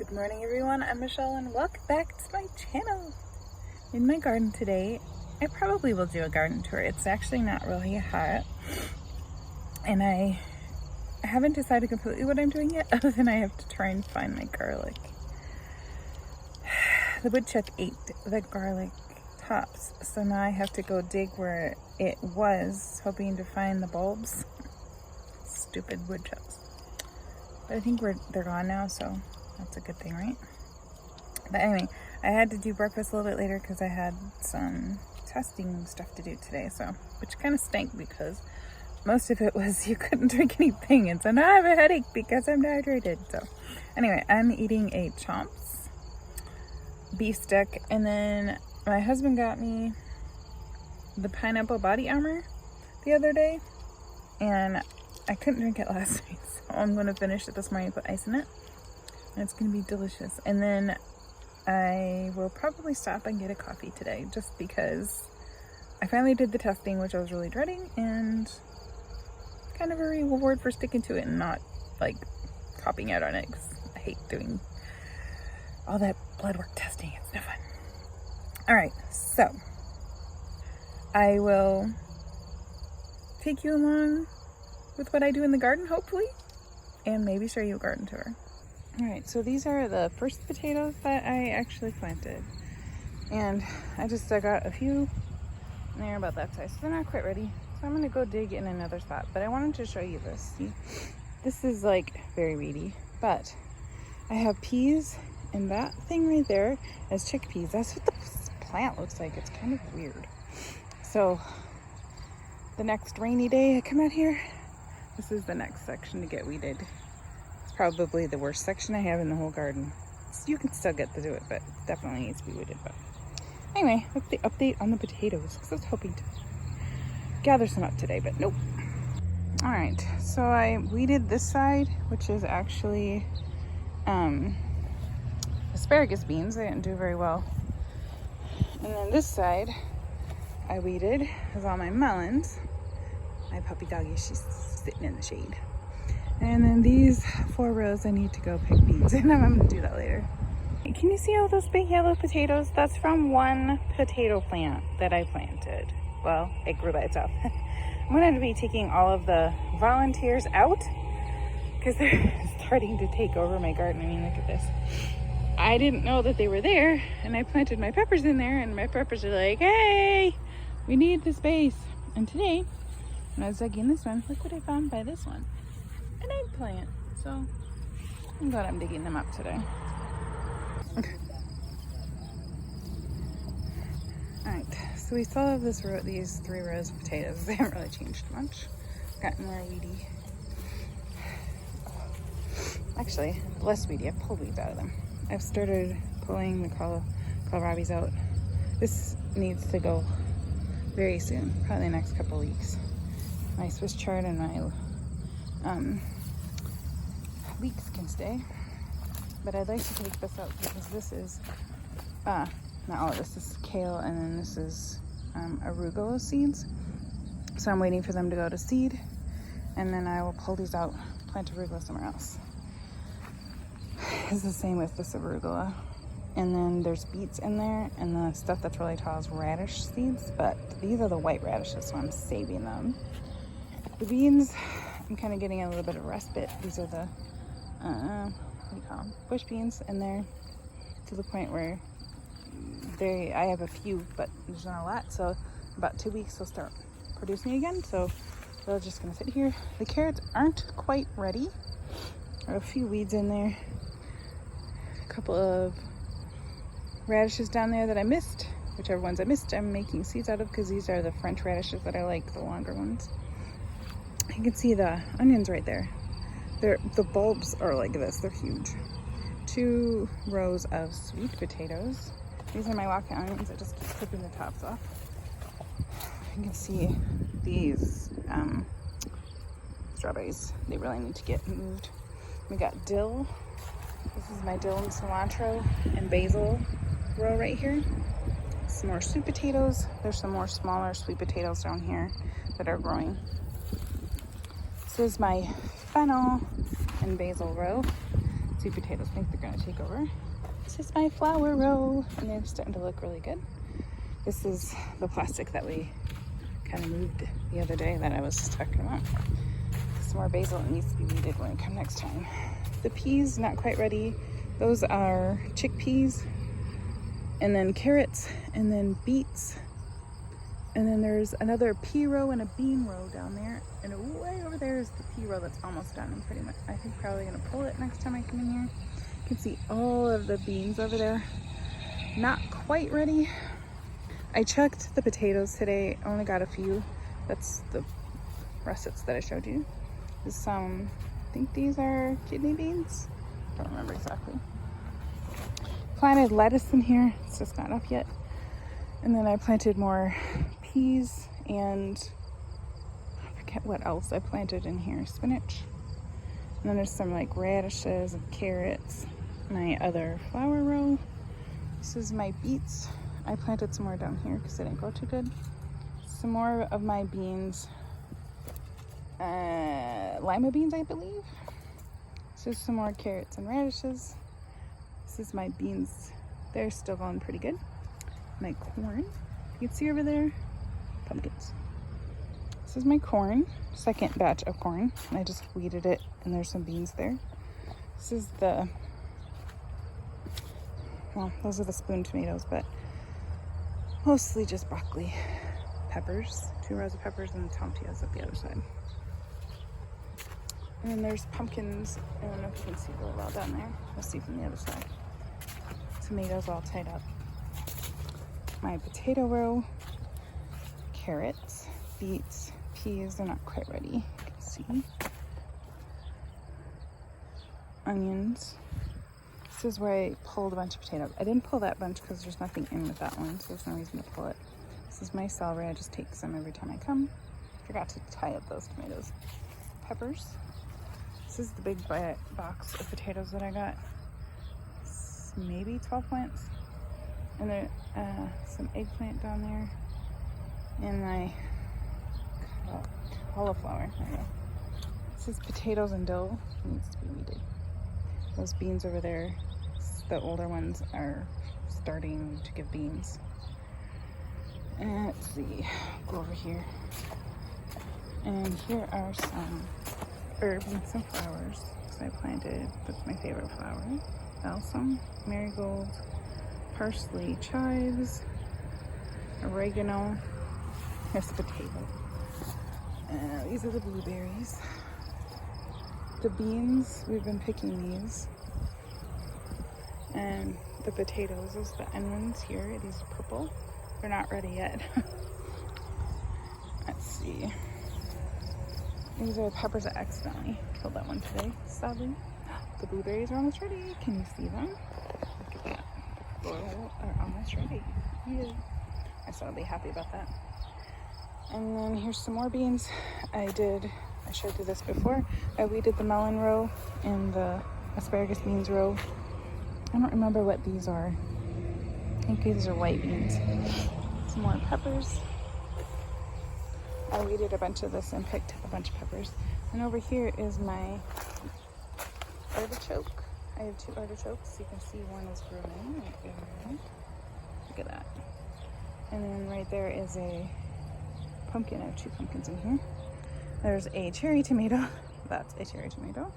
Good morning everyone, I'm Michelle and welcome back to my channel. In my garden today, I probably will do a garden tour. It's actually not really hot and I haven't decided completely what I'm doing yet other than I have to try and find my garlic. The woodchuck ate the garlic tops, so now I have to go dig where it was, hoping to find the bulbs. Stupid woodchucks. But I think they're gone now, so that's a good thing, right? But anyway, I had to do breakfast a little bit later because I had some testing stuff to do today, so which kind of stank because most of it was you couldn't drink anything, and so now I have a headache because I'm dehydrated. So anyway, I'm eating a Chomps beef stick, and then my husband got me the pineapple body armor the other day, and I couldn't drink it last night, so I'm going to finish it this morning, put ice in it, and it's going to be delicious. And then I will probably stop and get a coffee today, just because I finally did the testing, which I was really dreading, and kind of a reward for sticking to it and not like copping out on it, because I hate doing all that blood work testing. It's no fun. All right, so I will take you along with what I do in the garden, hopefully, and maybe show you a garden tour. All right, so these are the first potatoes that I actually planted, and I just dug out a few, and they're about that size, so they're not quite ready. So I'm gonna go dig in another spot, but I wanted to show you this. See, this is like very weedy, but I have peas, and that thing right there is chickpeas. That's what the plant looks like. It's kind of weird. So the next rainy day I come out here, this is the next section to get weeded. It's probably the worst section I have in the whole garden. You can still get to do it, but it definitely needs to be weeded. But anyway, that's the update on the potatoes, because I was hoping to gather some up today, but nope. All right, so I weeded this side, which is actually asparagus beans. They didn't do very well. And then this side I weeded is all my melons. My puppy doggy, she's sitting in the shade. And then these 4 rows I need to go pick beans, and I'm gonna do that later. Can you see all those big yellow potatoes? That's from one potato plant that I planted. Well, it grew by itself. I'm gonna be taking all of the volunteers out because they're starting to take over my garden. I mean, look at this. I didn't know that they were there, and I planted my peppers in there, and my peppers are like, hey, we need the space. And today, when I was digging this one, look what I found by this one. An eggplant. So I'm glad I'm digging them up today. Okay. Alright, so we still have these 3 rows of potatoes. They haven't really changed much. Gotten more weedy. Actually, less weedy. I've pulled weeds out of them. I've started pulling the kohlrabies out. This needs to go very soon, probably the next couple weeks. My Swiss chard and my leeks can stay, but I'd like to take this out because this is not all of this is kale, and then this is arugula seeds, so I'm waiting for them to go to seed, and then I will pull these out, plant arugula somewhere else. It's the same with this arugula. And then there's beets in there, and the stuff that's really tall is radish seeds, but these are the white radishes, so I'm saving them. The beans, I'm kind of getting a little bit of respite. These are the what do you call them? Bush beans, and they're to the point where I have a few, but there's not a lot, so about 2 weeks they'll start producing again, so they're just gonna sit here. The carrots aren't quite ready. There are a few weeds in there, a couple of radishes down there that I missed. Whichever ones I missed, I'm making seeds out of, because these are the French radishes that I like, the longer ones. You can see the onions right there. The bulbs are like this, they're huge. 2 rows of sweet potatoes. These are my walking onions. I just keep clipping the tops off. You can see these strawberries. They really need to get moved. We got dill. This is my dill and cilantro and basil row right here. Some more sweet potatoes. There's some more smaller sweet potatoes down here that are growing. This is my fennel and basil row. sweet potatoes think they're gonna take over. This is my flower row, and they're starting to look really good. This is the plastic that we kind of moved the other day that I was talking about. Some more basil that needs to be weeded when I come next time. The peas, not quite ready. Those are chickpeas, and then carrots, and then beets. And then there's another pea row and a bean row down there. And way over there is the pea row that's almost done. I'm pretty much, I think probably gonna pull it next time I come in here. You can see all of the beans over there. Not quite ready. I checked the potatoes today, only got a few. That's the russets that I showed you. There's some, I think these are kidney beans. Don't remember exactly. Planted lettuce in here, it's just not up yet. And then I planted more peas and I forget what else I planted in here. Spinach. And then there's some like radishes and carrots. My other flower row. This is my beets. I planted some more down here because they didn't grow too good. Some more of my beans. Lima beans, I believe. This is some more carrots and radishes. This is my beans. They're still going pretty good. My corn, you can see over there, pumpkins. This is my corn, second batch of corn. I just weeded it, and there's some beans there. This is the, well, those are the spoon tomatoes, but mostly just broccoli. Peppers, 2 rows of peppers, and tomatillos at the other side. And then there's pumpkins. I don't know if you can see really well down there. Let's see from the other side. Tomatoes all tied up. My potato row, carrots, beets, peas, they're not quite ready, you can see. Onions. This is where I pulled a bunch of potatoes. I didn't pull that bunch because there's nothing in with that one, so there's no reason to pull it. This is my celery, I just take some every time I come. Forgot to tie up those tomatoes. Peppers. This is the big box of potatoes that I got. It's maybe 12 plants. And there, some eggplant down there, and my cauliflower. This is potatoes and dill. It needs to be weeded. Those beans over there, the older ones are starting to give beans. And let's see, go over here. And here are some herbs and some flowers. So I planted, that's my favorite flower. Balsam, marigold, parsley, chives, oregano. Here's the potato. These are the blueberries. The beans, we've been picking these. And the potatoes is the onions here. These are purple. They're not ready yet. Let's see. These are peppers. I accidentally killed that one today, sadly. The blueberries are almost ready. Can you see them? Look at that. Floral are almost ready. Yeah. I so I'll be happy about that. And then here's some more beans. I showed you this before. I weeded the melon row and the asparagus beans row. I don't remember what these are. I think these are white beans. Some more peppers. I weeded a bunch of this and picked a bunch of peppers. And over here is my artichoke. I have 2 artichokes. You can see one is growing right there. Look at that. And then right there is a pumpkin. I have 2 pumpkins in here. There's a cherry tomato. That's a cherry tomato.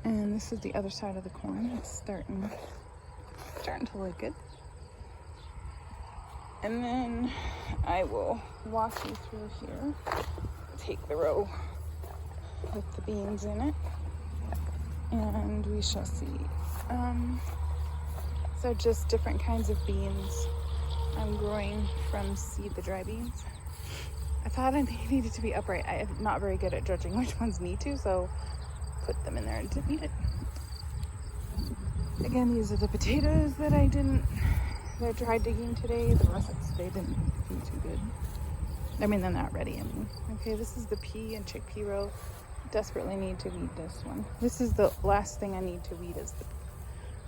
And this is the other side of the corn. It's starting to look good. And then I will walk you through here. Take the row with the beans in it. And we shall see. So just different kinds of beans. I'm growing from seed the dry beans. I thought they needed to be upright. I am not very good at judging which ones need to, so put them in there and didn't need it. Again, these are the potatoes that I tried digging today. The russets, they didn't do too good. I mean, they're not ready. Okay, this is the pea and chickpea row. Desperately need to weed this one. This is the last thing I need to weed is the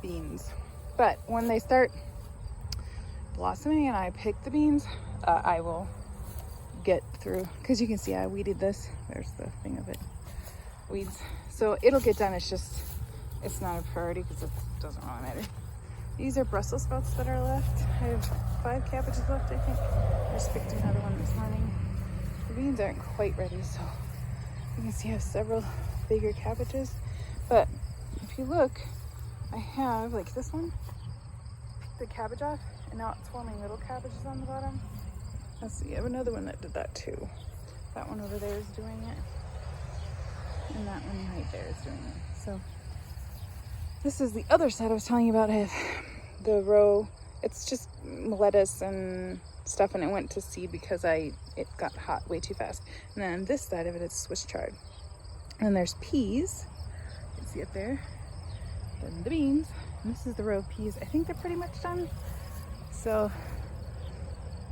beans. But when they start blossoming and I pick the beans, I will get through, because you can see I weeded this. There's the thing of it, weeds. So it'll get done. It's just it's not a priority because it doesn't really matter. These are Brussels sprouts that are left. I have 5 cabbages left, I think. I just picked another one this morning. The beans aren't quite ready, so you can see I have several bigger cabbages. But if you look, I have, like this one, picked the cabbage off, and now it's forming little cabbages on the bottom. Let's see, I have another one that did that too. That one over there is doing it. And that one right there is doing it. So this is the other side I was telling you about. I have the row, it's just lettuce and stuff, and it went to seed because it got hot way too fast. And then this side of it is Swiss chard. And there's peas, you can see it there. Then the beans, and this is the row of peas. I think they're pretty much done. So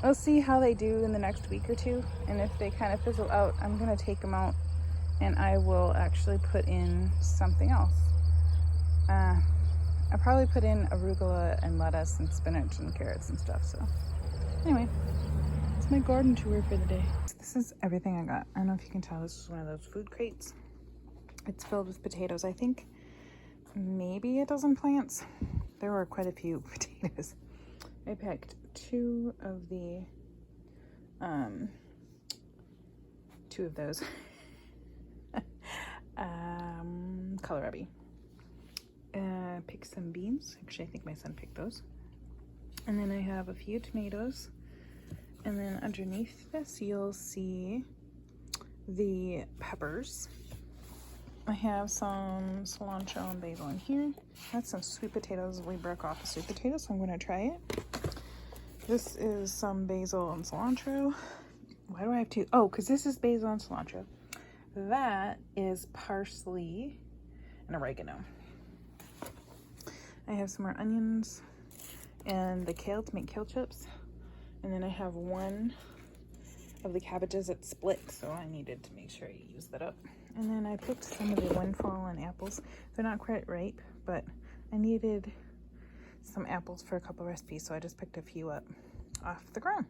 I'll see how they do in the next week or two. And if they kind of fizzle out, I'm gonna take them out and I will actually put in something else. I'll probably put in arugula and lettuce and spinach and carrots and stuff. So anyway, it's my garden tour for the day. This is everything I got. I don't know if you can tell, this is one of those food crates. It's filled with potatoes. I think maybe a dozen plants. There were quite a few potatoes. I picked 2 of the, 2 of those. Kohlrabi. Picked some beans. Actually, I think my son picked those. And then I have a few tomatoes. And then underneath this, you'll see the peppers. I have some cilantro and basil in here. That's some sweet potatoes. We broke off the sweet potatoes, so I'm going to try it. This is some basil and cilantro. Why do I have 2? Oh, because this is basil and cilantro. That is parsley and oregano. I have some more onions and the kale to make kale chips. And then I have 1 of the cabbages that's split, so I needed to make sure I use that up. And then I picked some of the windfall and apples. They're not quite ripe, but I needed some apples for a couple recipes, so I just picked a few up off the ground.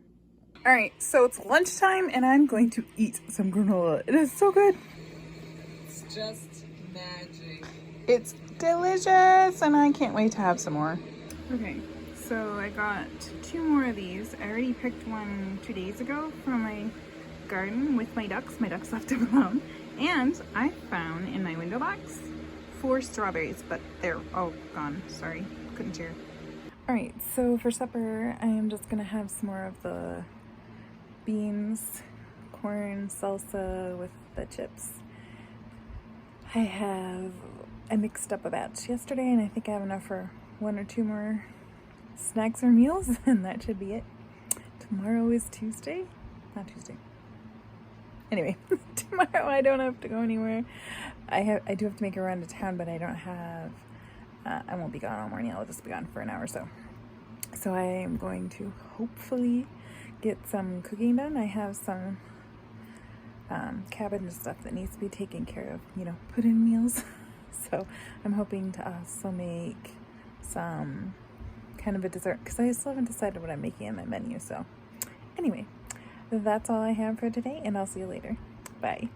All right, so it's lunchtime and I'm going to eat some granola. It is so good. It's just magic. It's delicious and I can't wait to have some more. Okay, so I got 2 more of these. I already picked one 2 days ago from my garden with my ducks. My ducks left them alone. And I found in my window box 4 strawberries, but they're all gone. Sorry, couldn't share. All right, so for supper, I am just gonna have some more of the beans, corn salsa with the chips. I mixed up a batch yesterday and I think I have enough for 1 or 2 more snacks or meals and that should be it. Tomorrow is Tuesday? Not Tuesday. Anyway, tomorrow I don't have to go anywhere. I do have to make a run to town, but I don't have, I won't be gone all morning. I'll just be gone for an hour or so. So I am going to hopefully get some cooking done. I have some cabbage and stuff that needs to be taken care of, you know, put in meals. So I'm hoping to also make some kind of a dessert because I still haven't decided what I'm making in my menu. So anyway, that's all I have for today and I'll see you later. Bye.